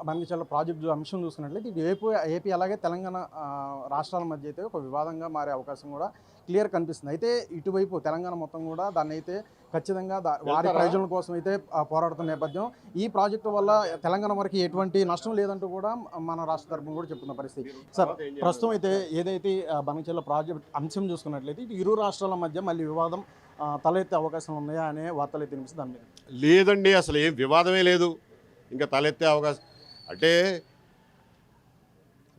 బంగిచర్ల project అంశం చూసుకున్నట్లయితే ఇది ఏపీ అలాగే తెలంగాణ రాష్ట్రాల మధ్య అయితే ఒక వివాదంగా మారే అవకాశం కూడా క్లియర్ కనిపిస్తుంది. అయితే ఇటువైపు తెలంగాణ మొత్తం కూడా దాన్ని అయితే ఖచ్చితంగా వారి ప్రయోజనాల కోసం అయితే పోరాడుతున్న నేపథ్యం ఈ ప్రాజెక్టు వల్ల తెలంగాణ వరకు ఎటువంటి నష్టం లేదంటూ కూడా మన రాష్ట్ర తరపున కూడా చెప్తున్న పరిస్థితి. సార్, ప్రస్తుతం అయితే ఏదైతే బంగిచర్ల ప్రాజెక్ట్ అంశం చూసుకున్నట్లయితే ఇటు ఇరు రాష్ట్రాల మధ్య మళ్ళీ వివాదం తలెత్తే అవకాశం ఉన్నాయా అనే వార్తలు అయితే వినిపిస్తుంది. దాని మీద లేదండి, అసలు ఏం వివాదమే లేదు. ఇంకా తలెత్తే అవకాశం అంటే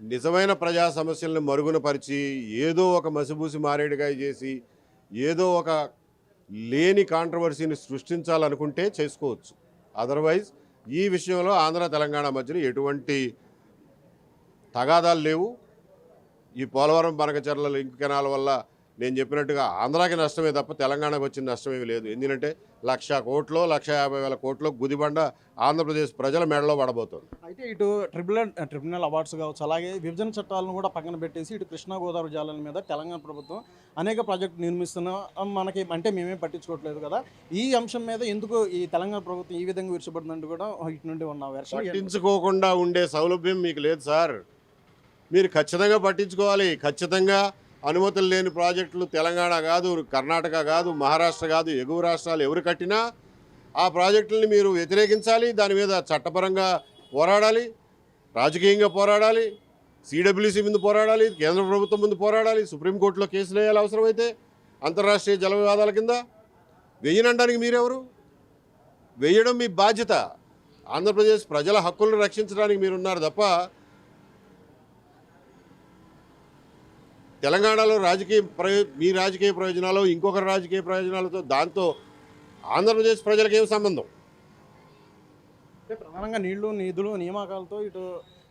నిజమైన ప్రజా సమస్యలను మరుగున పరిచి ఏదో ఒక మసిబూసి మారేడుకాయ చేసి ఏదో ఒక లేని కాంట్రవర్సీని సృష్టించాలనుకుంటే చేసుకోవచ్చు. అదర్వైజ్ ఈ విషయంలో ఆంధ్ర తెలంగాణ మధ్యలో ఎటువంటి తగాదాలు లేవు. ఈ పోలవరం బనకచెర్ల లింక్ కెనాల్ వల్ల నేను చెప్పినట్టుగా ఆంధ్రాకి నష్టమే తప్ప తెలంగాణకు వచ్చిన నష్టమేమి లేదు. ఎందుకంటే 1,00,000 కోట్లో 1,50,000 కోట్లో గుదిబండ ఆంధ్రప్రదేశ్ ప్రజల మెడలో పడబోతుంది. అయితే ఇటు ట్రిబ్యునల్ అవార్డ్స్ కావచ్చు, అలాగే విభజన చట్టాలను కూడా పక్కన పెట్టేసి ఇటు కృష్ణా గోదావరి జిల్లాల మీద తెలంగాణ ప్రభుత్వం అనేక ప్రాజెక్టులు నిర్మిస్తున్నా మనకి అంటే మేమే పట్టించుకోవట్లేదు కదా. ఈ అంశం మీద ఎందుకు ఈ తెలంగాణ ప్రభుత్వం ఈ విధంగా విరుచుపడుతుందంటూ కూడా ఇటు నుండి ఉన్న వెర్షన్. పట్టించుకోకుండా ఉండే సౌలభ్యం మీకు లేదు సార్. మీరు ఖచ్చితంగా పట్టించుకోవాలి. ఖచ్చితంగా అనుమతులు లేని ప్రాజెక్టులు తెలంగాణ కాదు, కర్ణాటక కాదు, మహారాష్ట్ర కాదు, ఎగువ రాష్ట్రాలు ఎవరు కట్టినా ఆ ప్రాజెక్టులని మీరు వ్యతిరేకించాలి. దాని మీద చట్టపరంగా పోరాడాలి, రాజకీయంగా పోరాడాలి, సిడబ్ల్యూసీ ముందు పోరాడాలి, కేంద్ర ప్రభుత్వం ముందు పోరాడాలి, సుప్రీంకోర్టులో కేసులు వేయాలి అవసరమైతే, అంతర్రాష్ట్రీయ జల వివాదాల కింద. వెయ్యనడానికి మీరెవరు? వేయడం మీ బాధ్యత. ఆంధ్రప్రదేశ్ ప్రజల హక్కులను రక్షించడానికి మీరున్నారు తప్ప తెలంగాణలో మీ రాజకీయ ప్రయోజనాలు ఇంకొకరి రాజకీయ ప్రయోజనాలతో దాంతో ఆంధ్రప్రదేశ్ ప్రజలకు ఏం సంబంధం? ప్రధానంగా నీళ్లు, నిధులు, నియామకాలతో ఇటు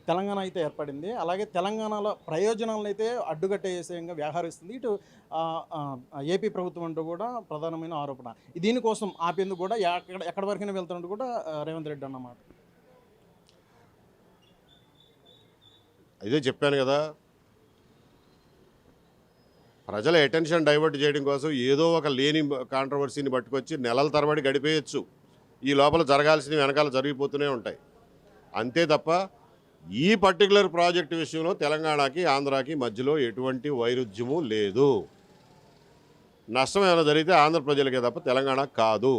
తెలంగాణ అయితే ఏర్పడింది. అలాగే తెలంగాణలో ప్రయోజనాలను అయితే అడ్డుకట్టే విషయంగా వ్యవహరిస్తుంది ఇటు ఏపీ ప్రభుత్వం అంటూ కూడా ప్రధానమైన ఆరోపణ. దీనికోసం ఆపేందుకు కూడా ఎక్కడి వరకైనా వెళ్తున్నట్టు కూడా రేవంత్ రెడ్డి అన్నమాట. అదే చెప్పాను కదా, ప్రజల అటెన్షన్ డైవర్ట్ చేయడం కోసం ఏదో ఒక లేని కాంట్రవర్సీని పట్టుకొచ్చి నెలల తరబడి గడిపేయచ్చు. ఈ లోపల జరగాల్సినవి వెనకాల జరిగిపోతూనే ఉంటాయి. అంతే తప్ప ఈ పర్టికులర్ ప్రాజెక్టు విషయంలో తెలంగాణకి ఆంధ్రాకి మధ్యలో ఎటువంటి వైరుధ్యము లేదు. నష్టం ఏమైనా జరిగితే ఆంధ్ర ప్రజలకే తప్ప తెలంగాణ కాదు.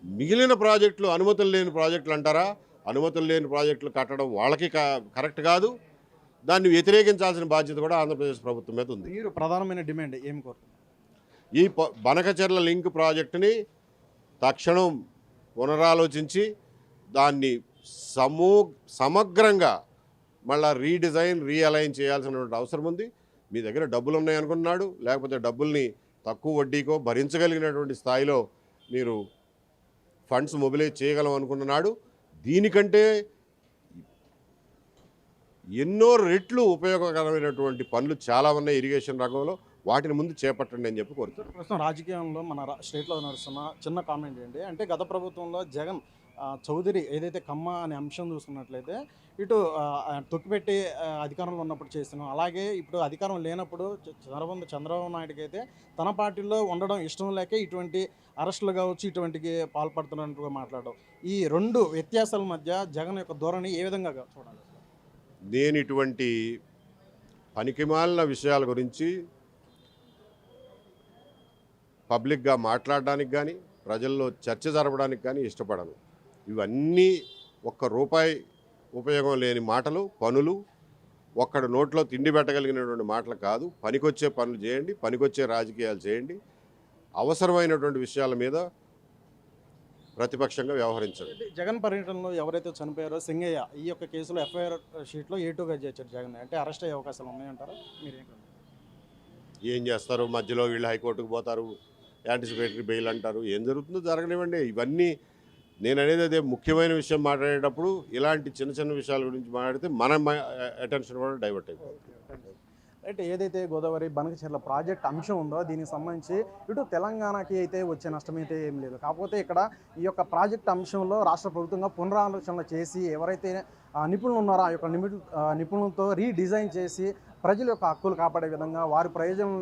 మిగిలిన ప్రాజెక్టులు అనుమతులు లేని ప్రాజెక్టులు అంటారా? అనుమతులు లేని ప్రాజెక్టులు కట్టడం వాళ్ళకి కరెక్ట్ కాదు. దాన్ని వ్యతిరేకించాల్సిన బాధ్యత కూడా ఆంధ్రప్రదేశ్ ప్రభుత్వం మీద ఉంది. మీరు ప్రధానమైన డిమాండ్ ఏమి కోరుతున్నారు? ఈ బనకచెర్ల లింక్ ప్రాజెక్టుని తక్షణం పునరాలోచించి దాన్ని సమగ్రంగా మళ్ళీ రీడిజైన్ రీఅలైన్ చేయాల్సినటువంటి అవసరం ఉంది. మీ దగ్గర డబ్బులు ఉన్నాయనుకున్నాడు, లేకపోతే డబ్బుల్ని తక్కువ వడ్డీకో భరించగలిగినటువంటి స్థాయిలో మీరు ఫండ్స్ మొబిలైజ్ చేయగలం అనుకున్నాడు. దీనికంటే ఎన్నో రెట్లు ఉపయోగకరమైనటువంటి పనులు చాలా ఉన్నాయి ఇరిగేషన్ రంగంలో. వాటిని ముందు చేపట్టండి అని చెప్పి కోరుతారు. ప్రస్తుతం రాజకీయంలో మన స్టేట్లో నడుస్తున్న చిన్న కామెంట్ ఏంటి అంటే, గత ప్రభుత్వంలో జగన్ చౌదరి ఏదైతే కమ్మ అనే అంశం చూసుకున్నట్లయితే ఇటు తొక్కిపెట్టి అధికారంలో ఉన్నప్పుడు చేస్తున్నాం, అలాగే ఇప్పుడు అధికారం లేనప్పుడు చంద్రబాబు నాయుడుకి అయితే తన పార్టీలో ఉండడం ఇష్టం లేక ఇటువంటి అరెస్టులు కావచ్చు ఇటువంటికి పాల్పడుతున్నట్టుగా మాట్లాడడం. ఈ రెండు వ్యత్యాసాల మధ్య జగన్ యొక్క ధోరణి ఏ విధంగా చూడాలి? నేను ఇటువంటి పనికిమాలిన విషయాల గురించి పబ్లిక్గా మాట్లాడడానికి కానీ ప్రజల్లో చర్చ జరపడానికి కానీ ఇష్టపడను. ఇవన్నీ ₹1 ఉపయోగం లేని మాటలు, పనులు. ఒక్కడి నోట్లో తిండి పెట్టగలిగినటువంటి మాటలు కాదు. పనికొచ్చే పనులు చేయండి, పనికొచ్చే రాజకీయాలు చేయండి. అవసరమైనటువంటి విషయాల మీద ప్రతిపక్షంగా వ్యవహరించండి. జగన్ పర్యటనలో ఎవరైతే చనిపోయారో సింగయ్య ఈ యొక్క కేసులో ఎఫ్ఐఆర్ షీట్లో A2గా చేర్చారు జగన్. అంటే అరెస్ట్ అయ్యే అవకాశాలు ఉన్నాయంటారా? ఏం చేస్తారు? మధ్యలో వీళ్ళు హైకోర్టుకు పోతారు, యాంటిసిపేటరీ బెయిల్ అంటారు. ఏం జరుగుతుందో జరగనివ్వండి. ఇవన్నీ నేను అనేది అదే ముఖ్యమైన విషయం మాట్లాడేటప్పుడు ఇలాంటి చిన్న చిన్న విషయాల గురించి మాట్లాడితే మన అటెన్షన్ కూడా డైవర్ట్ అయిపోతుంది. అంటే ఏదైతే గోదావరి బనకచెర్ల ప్రాజెక్ట్ అంశం ఉందో దీనికి సంబంధించి ఇటు తెలంగాణకి అయితే వచ్చే నష్టం అయితే ఏం లేదు. కాకపోతే ఇక్కడ ఈ యొక్క ప్రాజెక్ట్ అంశంలో రాష్ట్ర ప్రభుత్వంగా పునరాలోచనలు చేసి ఎవరైతే నిపుణులు ఉన్నారో ఆ యొక్క నిపుణులతో రీడిజైన్ చేసి ప్రజల యొక్క హక్కులు కాపాడే విధంగా వారి ప్రయోజనం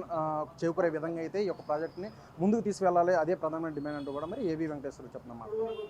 చేకూరే విధంగా అయితే ఈ యొక్క ప్రాజెక్ట్ని ముందుకు తీసుకెళ్లాలి. అదే ప్రధానమైన డిమాండ్ అంటూ కూడా మరి ఏబీ వెంకటేశ్వర చెప్తున్నమాట.